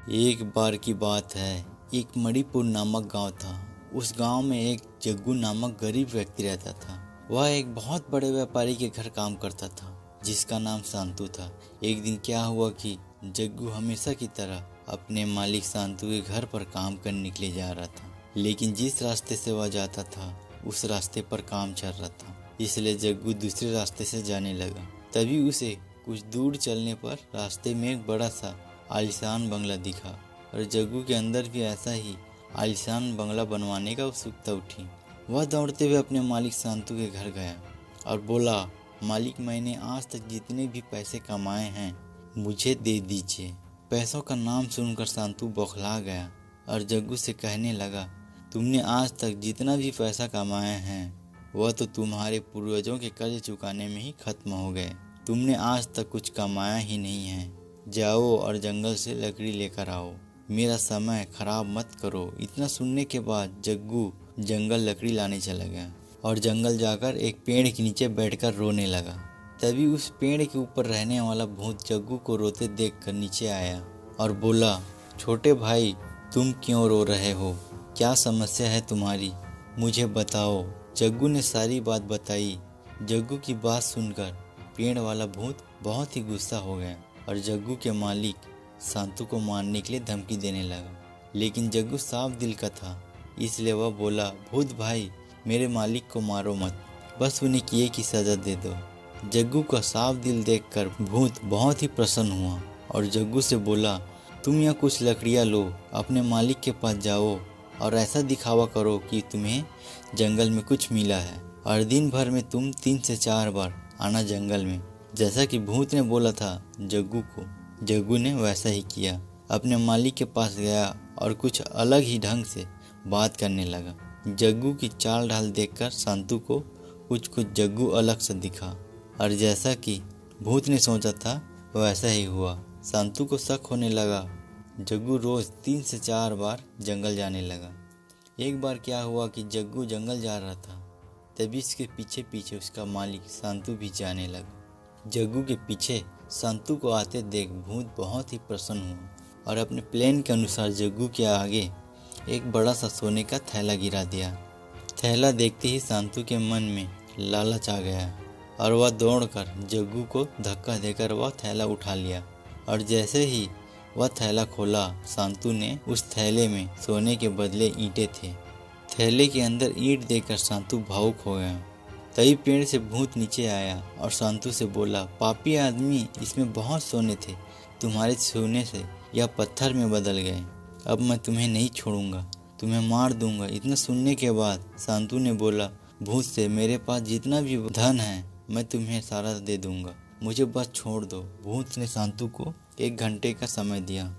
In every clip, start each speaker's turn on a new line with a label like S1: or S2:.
S1: एक बार की बात है, एक मणिपुर नामक गांव था। उस गांव में एक जग्गू नामक गरीब व्यक्ति रहता था। वह एक बहुत बड़े व्यापारी के घर काम करता था, जिसका नाम शांतु था। एक दिन क्या हुआ कि जग्गू हमेशा की तरह अपने मालिक शांतु के घर पर काम करने निकले जा रहा था, लेकिन जिस रास्ते से वह जाता था उस रास्ते पर काम चल रहा था, इसलिए जग्गू दूसरे रास्ते से जाने लगा। तभी उसे कुछ दूर चलने पर रास्ते में एक बड़ा सा आलीशान बंगला दिखा और जग्गू के अंदर भी ऐसा ही आलीशान बंगला बनवाने का उत्सुकता उठी। वह दौड़ते हुए अपने मालिक शांतु के घर गया और बोला, मालिक, मैंने आज तक जितने भी पैसे कमाए हैं मुझे दे दीजिए। पैसों का नाम सुनकर शांतु बौखला गया और जग्गू से कहने लगा, तुमने आज तक जितना भी पैसा कमाए हैं वह तो तुम्हारे पूर्वजों के कर्ज चुकाने में ही खत्म हो गए। तुमने आज तक कुछ कमाया ही नहीं है। जाओ और जंगल से लकड़ी लेकर आओ, मेरा समय खराब मत करो। इतना सुनने के बाद जग्गू जंगल लकड़ी लाने चला गया और जंगल जाकर एक पेड़ के नीचे बैठकर रोने लगा। तभी उस पेड़ के ऊपर रहने वाला भूत जग्गू को रोते देखकर नीचे आया और बोला, छोटे भाई, तुम क्यों रो रहे हो? क्या समस्या है तुम्हारी? मुझे बताओ। जग्गू ने सारी बात बताई। जग्गू की बात सुनकर पेड़ वाला भूत बहुत ही गुस्सा हो गया और जग्गू के मालिक शांतु को मारने के लिए धमकी देने लगा। लेकिन जग्गू साफ दिल का था, इसलिए वह बोला, भूत भाई, मेरे मालिक को मारो मत, बस उन्हें किए की सज़ा दे दो। जग्गू का साफ दिल देखकर भूत बहुत ही प्रसन्न हुआ और जग्गू से बोला, तुम यहाँ कुछ लकड़ियाँ लो, अपने मालिक के पास जाओ और ऐसा दिखावा करो कि तुम्हें जंगल में कुछ मिला है और दिन भर में तुम 3 से 4 बार आना जंगल में। जैसा कि भूत ने बोला था जग्गू को, जग्गू ने वैसा ही किया। अपने मालिक के पास गया और कुछ अलग ही ढंग से बात करने लगा। जग्गू की चाल ढाल देखकर शांतु को कुछ जग्गू अलग सा दिखा और जैसा कि भूत ने सोचा था वैसा ही हुआ। शांतु को शक होने लगा। जग्गू रोज 3 से 4 बार जंगल जाने लगा। एक बार क्या हुआ कि जग्गू जंगल जा रहा था, तभी इसके पीछे पीछे उसका मालिक शांतु भी जाने लगा। जग्गू के पीछे शांतु को आते देख भूत बहुत ही प्रसन्न हुआ और अपने प्लान के अनुसार जग्गू के आगे एक बड़ा सा सोने का थैला गिरा दिया। थैला देखते ही शांतु के मन में लालच आ गया और वह दौड़कर जग्गू को धक्का देकर वह थैला उठा लिया और जैसे ही वह थैला खोला, शांतु ने उस थैले में सोने के बदले ईंटें थे। थैले के अंदर ईंट देखकर शांतु भावुक हो गया। तभी पेड़ से भूत नीचे आया और शांतु से बोला, पापी आदमी, इसमें बहुत सोने थे, तुम्हारे सोने से यह पत्थर में बदल गए। अब मैं तुम्हें नहीं छोड़ूंगा, तुम्हें मार दूंगा। इतना सुनने के बाद शांतु ने बोला भूत से, मेरे पास जितना भी धन है मैं तुम्हें सारा दे दूंगा, मुझे बस छोड़ दो। भूत ने शांतु को 1 घंटे का समय दिया।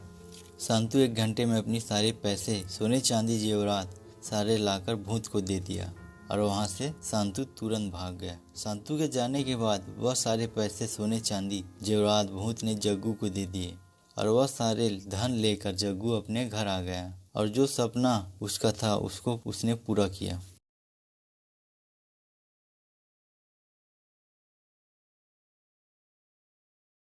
S1: शांतु 1 घंटे में अपनी सारे पैसे, सोने चांदी जेवरात सारे लाकर भूत को दे दिया और वहाँ से शांतु तुरंत भाग गया। शांतु के जाने के बाद वह सारे पैसे, सोने चांदी जेवरात भूत ने जग्गू को दे दिए और वह सारे धन लेकर जग्गू अपने घर आ गया और जो सपना उसका था उसको उसने पूरा किया।